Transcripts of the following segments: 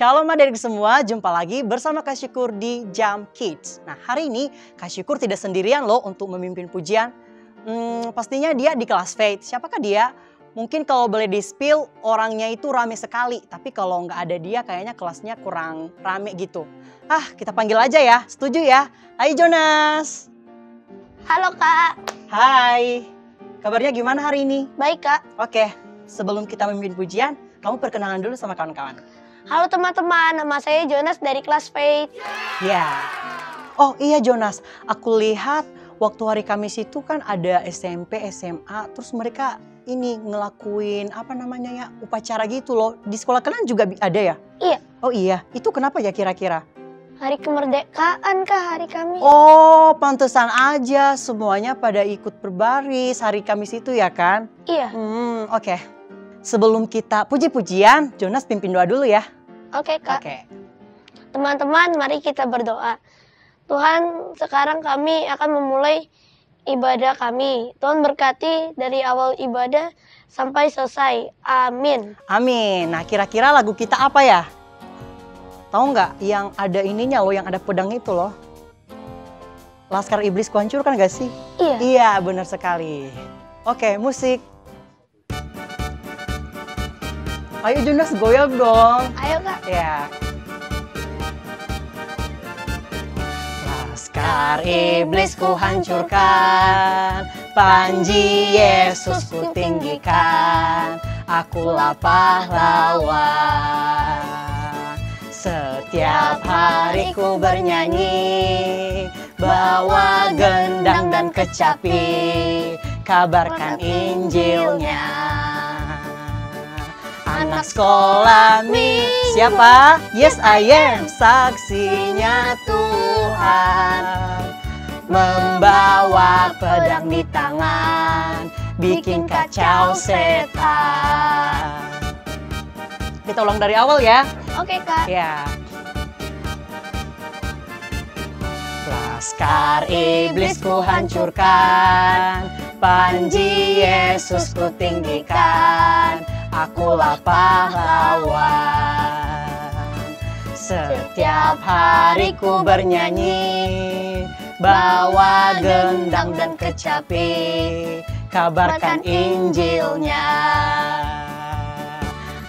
Shalom adik semua, jumpa lagi bersama Kak Syukur di Jam Kids. Nah hari ini Kak Syukur tidak sendirian loh untuk memimpin pujian. Pastinya dia di kelas Faith. Siapakah dia? Mungkin kalau boleh di-spill orangnya itu rame sekali. Tapi kalau nggak ada dia kayaknya kelasnya kurang rame gitu. Kita panggil aja ya, setuju ya? Hai Jonas. Halo Kak. Hai, kabarnya gimana hari ini? Baik Kak. Oke, sebelum kita memimpin pujian, kamu perkenalan dulu sama kawan-kawan. Halo teman-teman, nama saya Jonas dari kelas Faith. Ya. Oh iya Jonas, aku lihat waktu hari Kamis itu kan ada SMP, SMA, terus mereka ini ngelakuin upacara gitu loh. Di sekolah kalian juga ada ya? Iya. Oh iya, itu kenapa ya kira-kira? Hari kemerdekaan Kak, hari Kamis. Oh, pantesan aja semuanya pada ikut berbaris hari Kamis itu ya kan? Iya. Oke. Sebelum kita puji-pujian, Jonas pimpin doa dulu ya. Oke Kak. Oke. Teman-teman, mari kita berdoa. Tuhan, sekarang kami akan memulai ibadah kami. Tuhan berkati dari awal ibadah sampai selesai. Amin. Amin. Nah, kira-kira lagu kita apa ya? Tahu nggak yang ada ininya loh, yang ada pedang itu loh? Laskar Iblis Kuhancurkan nggak sih? Iya. Iya, benar sekali. Oke, musik. Ayo Jonas, goyang dong. Ayo Kak. Ya. Laskar iblis ku hancurkan, panji Yesus ku tinggikan, akulah pahlawan. Setiap hari ku bernyanyi, bawa gendang dan kecapi, kabarkan Injilnya. Anak sekolah siapa? Yes I am, saksinya Tuhan. Membawa pedang di tangan, bikin kacau setan. Kita ulang dari awal ya. Oke Kak. Ya. Laskar iblis ku hancurkan, panji Yesus ku tinggikan, akulah pahlawan. Setiap hari ku bernyanyi, bawa gendang dan kecapi, kabarkan Injilnya.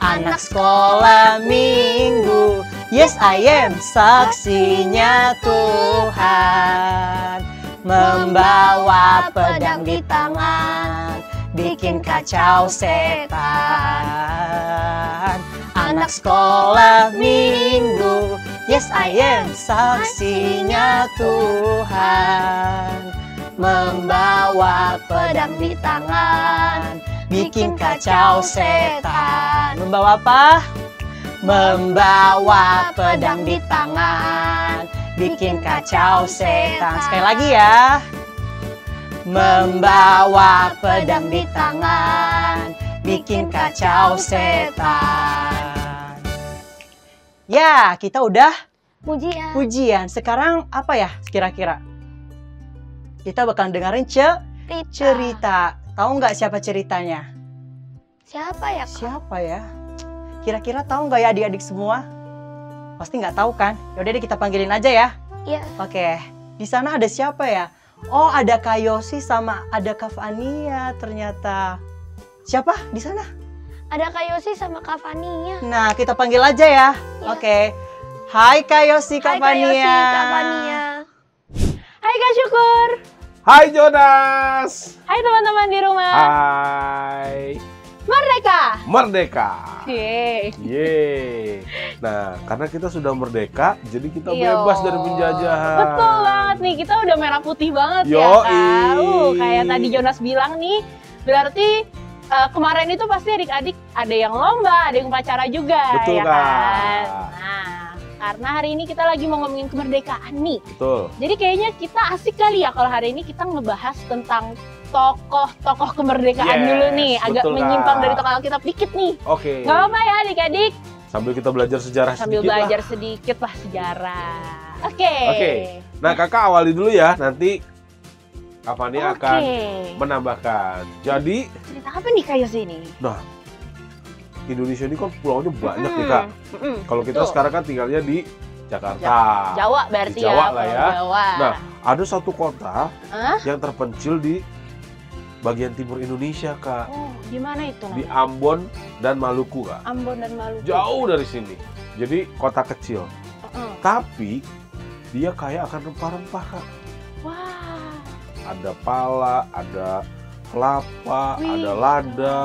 Anak sekolah minggu, yes I am, saksinya Tuhan. Membawa pedang di tangan, bikin kacau setan. Anak sekolah minggu, yes I am, saksinya Tuhan. Membawa pedang di tangan, bikin kacau setan. Membawa apa? Membawa pedang di tangan, bikin kacau setan. Sekali lagi ya. Membawa pedang di tangan, bikin kacau setan. Ya, kita udah pujian. Sekarang apa ya kira-kira? Kita bakal dengerin cerita. Tahu nggak siapa ceritanya? Siapa ya Kak? Siapa ya? Kira-kira tahu nggak ya adik-adik semua? Pasti nggak tahu kan? Yaudah deh kita panggilin aja ya. Iya. Oke, di sana ada siapa ya? Oh, ada Kak Yosi sama ada Kak Fania ternyata. Siapa di sana? Ada Kak Yosi sama Kak Fania. Nah, kita panggil aja ya. Oke. Hai Kak Yosi, Kak Fania. Hai Kak Yosi, Kak Fania. Hai Kak Syukur. Hai Jonas. Hai teman-teman di rumah. Hai. Merdeka. Yeay. Nah, karena kita sudah merdeka, jadi kita bebas dari penjajahan. Betul banget nih, kita udah merah putih banget ya Kak. Kayak tadi Jonas bilang nih, berarti kemarin itu pasti adik-adik ada yang lomba, ada yang upacara juga. Betul ya kan? Nah, karena hari ini kita lagi mau ngomongin kemerdekaan nih. Betul. Jadi kayaknya kita asik kali ya kalau hari ini kita ngebahas tentang tokoh kemerdekaan dulu nih. Agak menyimpang dari tokoh Alkitab dikit nih. Oke. Nggak apa-apa ya adik-adik. Sambil kita belajar sejarah sedikit lah sejarah. Oke. Nah kakak awali dulu ya, nanti Kak Fania akan menambahkan. Jadi cerita apa nih Kak Yosi ini? Nah, Indonesia ini kan pulaunya banyak nih Kak. Kalau kita Betul. sekarang kan tinggalnya di Jakarta. Jawa berarti Di Jawa ya. lah Pulau ya. Jawa. Nah, ada satu kota Hah? yang terpencil di bagian timur Indonesia Kak. Oh, di mana itu Di namanya? Ambon dan Maluku Kak. Ambon dan Maluku. Jauh dari sini. Jadi kota kecil. Heeh. Tapi dia kaya akan rempah-rempah Kak. Wah. Ada pala, ada kelapa, Wih, ada lada,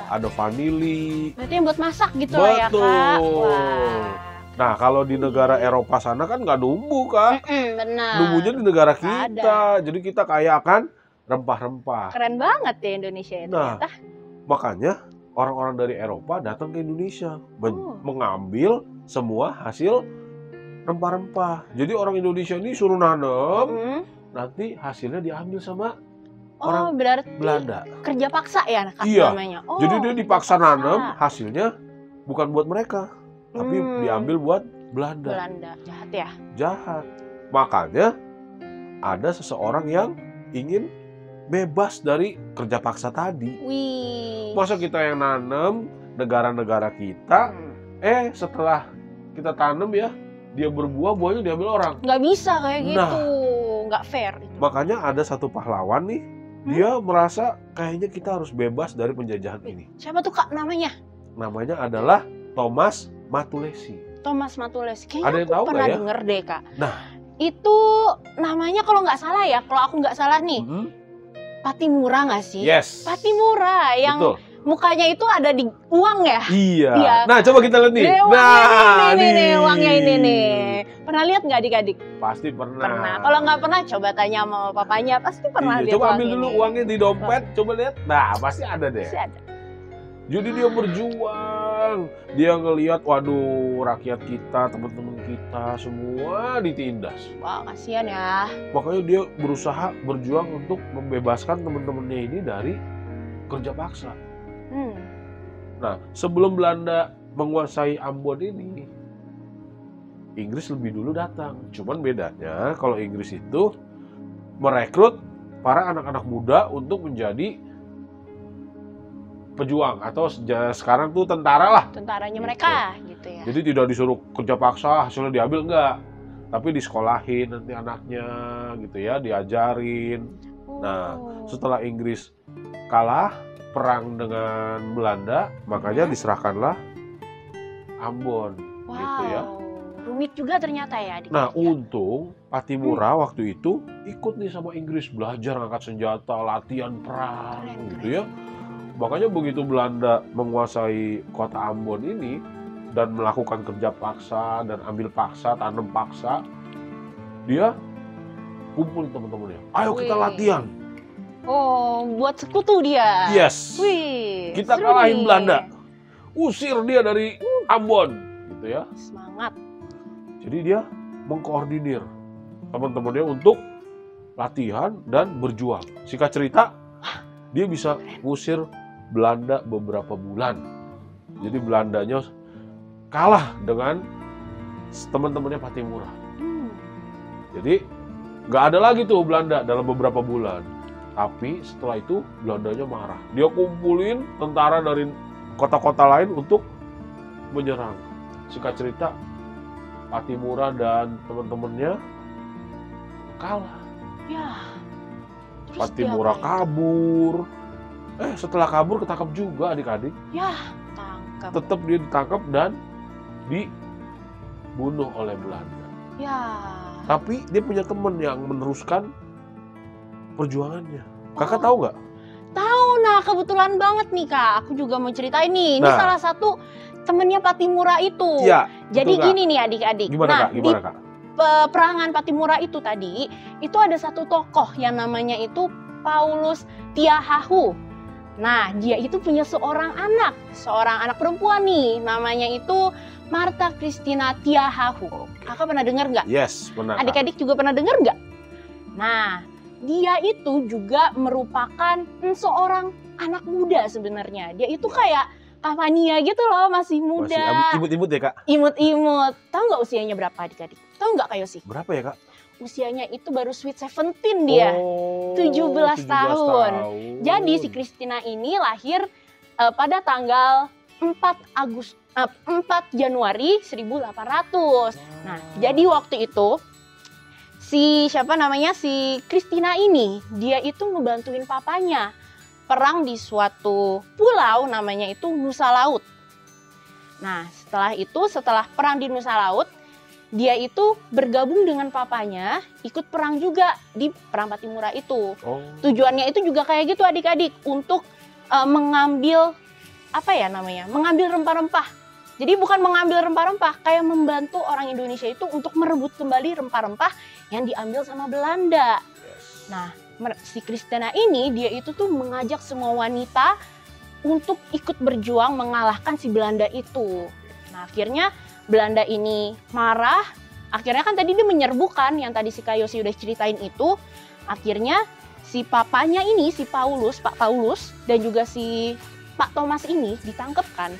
ada vanili. Berarti yang buat masak gitu lah ya, Kak. Betul. Wah. Nah, kalau di negara Eropa sana kan nggak numbuh, Kak. Benar. Numbuhnya di negara Nggak kita. Jadi kita kaya akan rempah-rempah. Keren banget ya Indonesia ya Nah, ternyata. makanya orang-orang dari Eropa datang ke Indonesia Oh. mengambil semua hasil rempah-rempah. Jadi orang Indonesia ini suruh nanam, Mm. nanti hasilnya diambil sama Oh, orang berarti Belanda. kerja paksa ya Kak Iya. namanya. Oh, Jadi dia kerja dipaksa paksa. nanam, hasilnya bukan buat mereka, tapi diambil buat Belanda. Belanda. Jahat ya. Jahat. Makanya ada seseorang yang ingin bebas dari kerja paksa tadi. Wih. Masa kita yang nanam negara-negara kita, Hmm. setelah kita tanam ya, dia berbuah, buahnya diambil orang. Nggak bisa kayak Nah. gitu. Nggak fair itu. Makanya ada satu pahlawan nih, dia merasa kayaknya kita harus bebas dari penjajahan ini. Siapa tuh Kak namanya? Namanya adalah Thomas Matulesi. Thomas Matulesi. Ada Kayaknya yang aku tahu nggak pernah ya? denger deh Kak. Nah. Itu namanya kalau nggak salah ya, kalau aku nggak salah nih, Patimura nggak sih? Yes. Patimura yang Betul. mukanya itu ada di uang ya? Iya. Iya. Nah, coba kita lihat nih. Nih, Nah, nih, uangnya ini nih. Pernah lihat nggak adik-adik? Pasti pernah. Pernah. Kalau nggak pernah, coba tanya sama papanya. Pasti pernah Iya, lihat coba uang ambil dulu ini. uangnya di dompet, coba lihat. Nah, pasti ada deh. Pasti ada. Jadi dia berjuang. Dia ngelihat, waduh, rakyat kita, teman-teman kita semua ditindas. Wah, kasihan ya. Makanya dia berusaha berjuang untuk membebaskan teman-temannya ini dari kerja paksa. Hmm. Nah, sebelum Belanda menguasai Ambon ini, Inggris lebih dulu datang. Cuman bedanya kalau Inggris itu merekrut para anak-anak muda untuk menjadi pejuang atau sekarang tuh tentara lah. Tentaranya Gitu. mereka gitu ya. Jadi tidak disuruh kerja paksa hasilnya diambil, enggak. Tapi disekolahin nanti anaknya gitu ya, diajarin. Nah, Oh. setelah Inggris kalah perang dengan Belanda, makanya diserahkanlah Ambon wow. gitu ya. Rumit juga ternyata ya. Nah, adik-adik ya. untung Patimura waktu itu ikut nih sama Inggris, belajar angkat senjata, latihan perang Keren, gitu ya. Makanya begitu Belanda menguasai kota Ambon ini dan melakukan kerja paksa dan ambil paksa, tanam paksa, dia kumpul teman-temannya. Ayo kita Wih. latihan. Oh, buat sekutu dia. Yes. Wih, Kita seru kalahin nih. Belanda. Usir dia dari Ambon, gitu ya. Semangat. Jadi dia mengkoordinir teman-temannya untuk latihan dan berjuang. Singkat cerita, dia bisa ngusir Belanda beberapa bulan. Jadi Belandanya kalah dengan teman-temannya Patimura. Jadi nggak ada lagi tuh Belanda dalam beberapa bulan. Tapi setelah itu Belandanya marah. Dia kumpulin tentara dari kota-kota lain untuk menyerang. Singkat cerita, Patimura dan teman-temannya kalah. Ya. Terus Patimura diapain? kabur. Setelah kabur ketangkap juga adik-adik. Ya, tangkap. Tetap dia ditangkap dan dibunuh oleh Belanda. Ya. Tapi dia punya teman yang meneruskan perjuangannya. Kakak Oh. tahu nggak? Tahu, nah kebetulan banget nih Kak. Aku juga mau ceritain nih. Ini Nah. salah satu temennya Patimura itu. Iya. Jadi betul, Kak. gini nih adik-adik. Gimana nah, Kak? Gimana di Kak? peperangan Patimura itu tadi, itu ada satu tokoh yang namanya itu Paulus Tiahahu. Nah, dia itu punya seorang anak perempuan nih, namanya itu Martha Christina Tiahahu. Kakak pernah dengar nggak? Yes, benar. Kak. Adik-adik juga pernah dengar nggak? Nah, dia itu juga merupakan seorang anak muda sebenarnya. Dia itu kayak Kavania gitu loh, masih Masih muda. imut-imut ya Kak? Imut-imut. Tahu nggak usianya berapa adik-adik? Tahu nggak Kak Yosi? Berapa ya Kak? Usianya itu baru sweet 17 dia. Oh, 17 tahun. Jadi si Christina ini lahir pada tanggal 4 Januari 1800. Nah, jadi waktu itu si Christina ini, dia itu ngebantuin papanya perang di suatu pulau namanya itu Nusa Laut. Nah, setelah perang di Nusa Laut, dia itu bergabung dengan papanya, ikut perang juga di Perang Pattimura itu. Tujuannya itu juga kayak gitu adik-adik, untuk mengambil mengambil rempah-rempah. Jadi bukan mengambil rempah-rempah, kayak membantu orang Indonesia itu untuk merebut kembali rempah-rempah yang diambil sama Belanda. Nah, si Christina ini, dia itu tuh mengajak semua wanita untuk ikut berjuang mengalahkan si Belanda itu. Nah, akhirnya Belanda ini marah. Akhirnya kan tadi dia menyerbu kan, yang tadi si Kak Yosi udah ceritain itu. Akhirnya si papanya ini, Pak Paulus, dan juga si Pak Thomas ini ditangkap kan.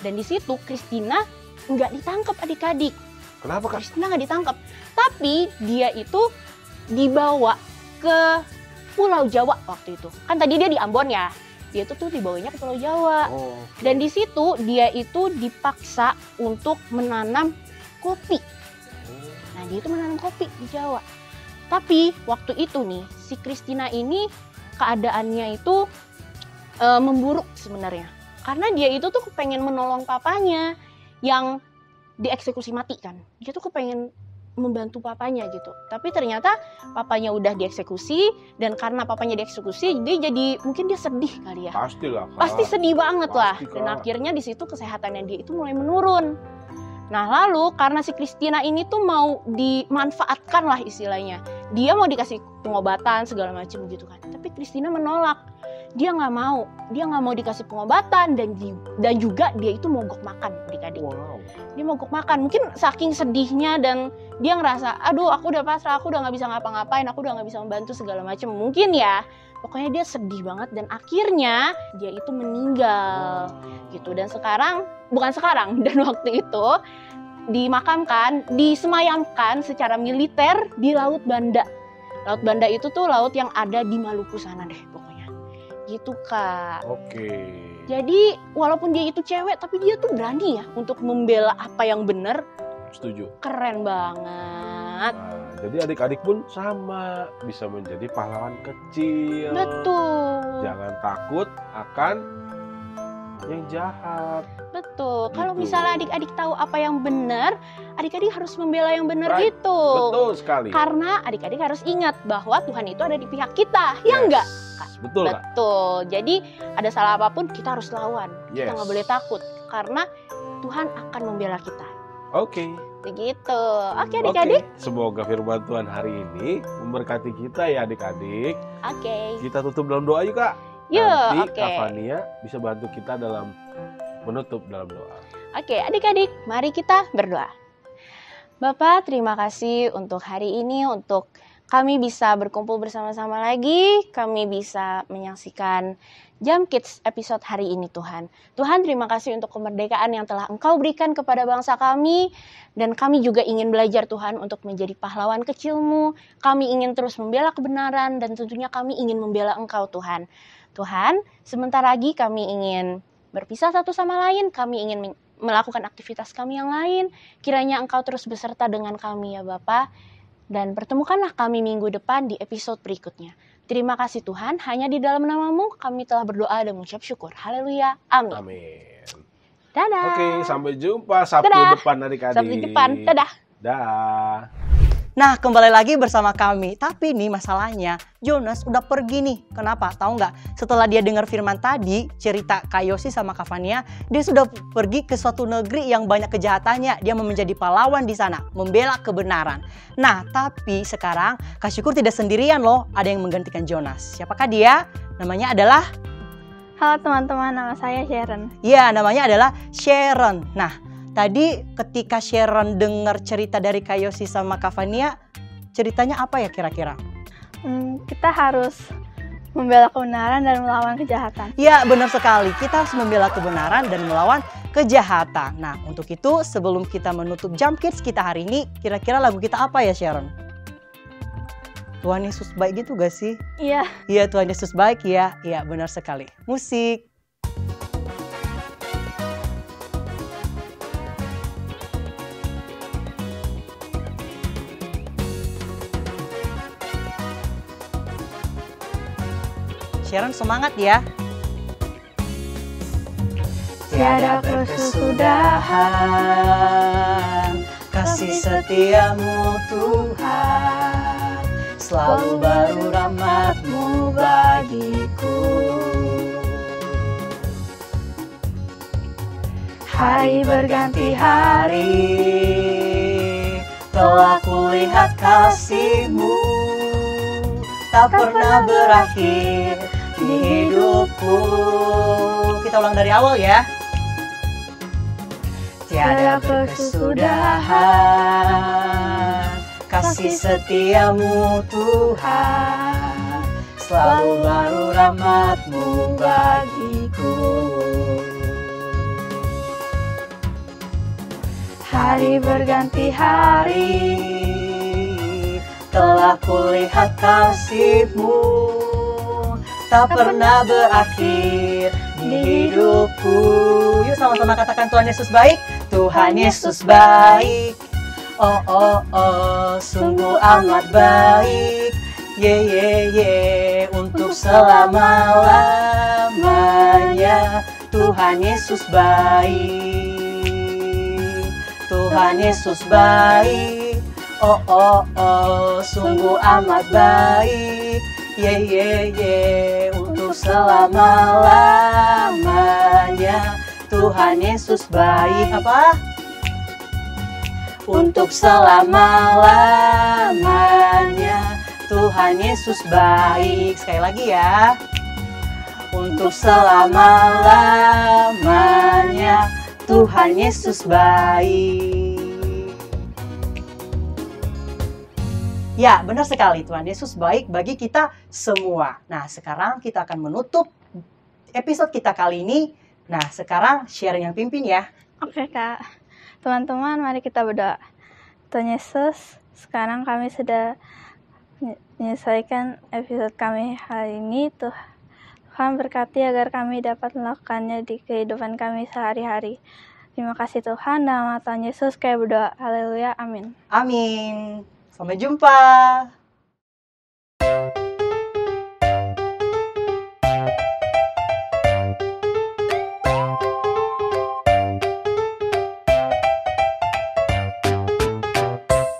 Dan di situ Christina nggak ditangkap adik-adik. Kenapa Kak? Christina nggak ditangkap. Tapi dia itu dibawa ke Pulau Jawa waktu itu. Kan tadi dia di Ambon ya. Dia tuh dibawanya ke Pulau Jawa. Dan di situ dia itu dipaksa untuk menanam kopi. Nah, dia itu menanam kopi di Jawa. Tapi waktu itu nih, si Christina ini keadaannya itu memburuk sebenarnya. Karena dia itu tuh kepengen menolong papanya yang dieksekusi mati kan. Dia tuh kepengen membantu papanya gitu. Tapi ternyata papanya udah dieksekusi, dan karena papanya dieksekusi, mungkin dia sedih kali ya. Pastilah Kak. Pasti sedih banget lah. Pasti, Kak. Dan akhirnya di situ kesehatannya dia itu mulai menurun. Nah, lalu karena si Christina ini tuh mau dimanfaatkan lah istilahnya. Dia mau dikasih pengobatan segala macam gitu kan. Tapi Christina menolak. Dia nggak mau dikasih pengobatan, dan juga dia itu mogok makan adik-adik. Wow. Dia mogok makan, mungkin saking sedihnya, dan dia ngerasa, aduh aku udah pasrah, aku udah nggak bisa ngapa-ngapain, aku udah nggak bisa membantu segala macam, mungkin ya. Pokoknya dia sedih banget, dan akhirnya dia itu meninggal gitu. Dan waktu itu disemayamkan secara militer di Laut Banda. Laut Banda itu tuh laut yang ada di Maluku sana deh pokoknya. Gitu Kak. Oke. Jadi walaupun dia itu cewek, tapi dia tuh berani ya untuk membela apa yang benar. Setuju. Keren banget. Nah, jadi adik-adik pun sama, bisa menjadi pahlawan kecil. Betul. Jangan takut akan yang jahat. Betul. Kalau Gitu. misalnya adik-adik tahu apa yang benar, adik-adik harus membela yang benar Right. gitu. Betul sekali. Karena adik-adik harus ingat bahwa Tuhan itu ada di pihak kita, ya Yes. enggak? Betul Kak. Betul. Jadi ada salah apapun kita harus lawan. Kita Yes. nggak boleh takut karena Tuhan akan membela kita. Oke. Begitu. Oke adik-adik. Semoga firman Tuhan hari ini memberkati kita ya adik-adik. Oke. Kita tutup dalam doa yuk Kak. Yuk, Nanti oke. Kak Fania bisa bantu kita dalam menutup dalam doa. Oke, adik-adik, mari kita berdoa. Bapak, terima kasih untuk hari ini, untuk kami bisa berkumpul bersama-sama lagi, kami bisa menyaksikan Jam Kids episode hari ini Tuhan. Tuhan, terima kasih untuk kemerdekaan yang telah Engkau berikan kepada bangsa kami, dan kami juga ingin belajar Tuhan untuk menjadi pahlawan kecil-Mu. Kami ingin terus membela kebenaran, dan tentunya kami ingin membela Engkau Tuhan. Tuhan, sebentar lagi kami ingin berpisah satu sama lain, kami ingin melakukan aktivitas kami yang lain. Kiranya Engkau terus beserta dengan kami ya Bapa, dan pertemukanlah kami minggu depan di episode berikutnya. Terima kasih Tuhan, hanya di dalam nama-Mu kami telah berdoa dan mengucap syukur. Haleluya, amin. Amin. Dadah. Oke, sampai jumpa Sabtu Dadah. depan adik-adik. Sampai depan, dadah. Dah. Nah, kembali lagi bersama kami. Tapi nih masalahnya, Jonas udah pergi nih. Kenapa? Tahu nggak? Setelah dia dengar firman tadi, cerita Kak Yosi sama Kak Fania, dia sudah pergi ke suatu negeri yang banyak kejahatannya. Dia mau menjadi pahlawan di sana, membela kebenaran. Nah, tapi sekarang Kak Syukur tidak sendirian loh. Ada yang menggantikan Jonas. Siapakah dia? Namanya adalah... Halo teman-teman, nama saya Sharon. Ya, namanya adalah Sharon. Nah, tadi ketika Sharon dengar cerita dari Kak Yosi sama Kak Fania, ceritanya apa ya kira-kira? Kita harus membela kebenaran dan melawan kejahatan. Ya, benar sekali. Kita harus membela kebenaran dan melawan kejahatan. Nah, untuk itu sebelum kita menutup Jam Kids kita hari ini, kira-kira lagu kita apa ya Sharon? Tuhan Yesus baik gitu gak sih? Iya. Iya, Tuhan Yesus baik ya. Iya, benar sekali. Musik. Sharon semangat ya. Tiada berkesudahan kasih setiamu Tuhan, selalu baru rahmat-Mu bagiku. Hari berganti hari, telah kulihat kasih-Mu, tak pernah berakhir di hidupku. Kita ulang dari awal ya. Tiada berkesudahan kasih setiamu Tuhan, selalu baru rahmat-Mu bagiku. Hari berganti hari, telah kulihat kasih-Mu, tak pernah berakhir di hidupku. Yuk sama-sama katakan Tuhan Yesus baik. Tuhan Yesus baik. Oh oh oh, sungguh amat baik. Ye ye ye, untuk selama-lamanya. Tuhan Yesus baik. Tuhan Yesus baik. Oh oh oh, sungguh amat baik. Ye ye ye, untuk selama-lamanya. Tuhan Yesus baik. Apa? Untuk selama-lamanya Tuhan Yesus baik. Sekali lagi ya. Untuk selama-lamanya Tuhan Yesus baik. Ya, benar sekali. Tuhan Yesus baik bagi kita semua. Nah, sekarang kita akan menutup episode kita kali ini. Nah, sekarang sharing yang pimpin ya. Oke Kak, teman-teman mari kita berdoa. Tuhan Yesus, sekarang kami sudah menyelesaikan episode kami hari ini. Tuhan berkati agar kami dapat melakukannya di kehidupan kami sehari-hari. Terima kasih Tuhan, dalam nama Tuhan Yesus kami berdoa. Haleluya, amin. Amin. Sampai jumpa.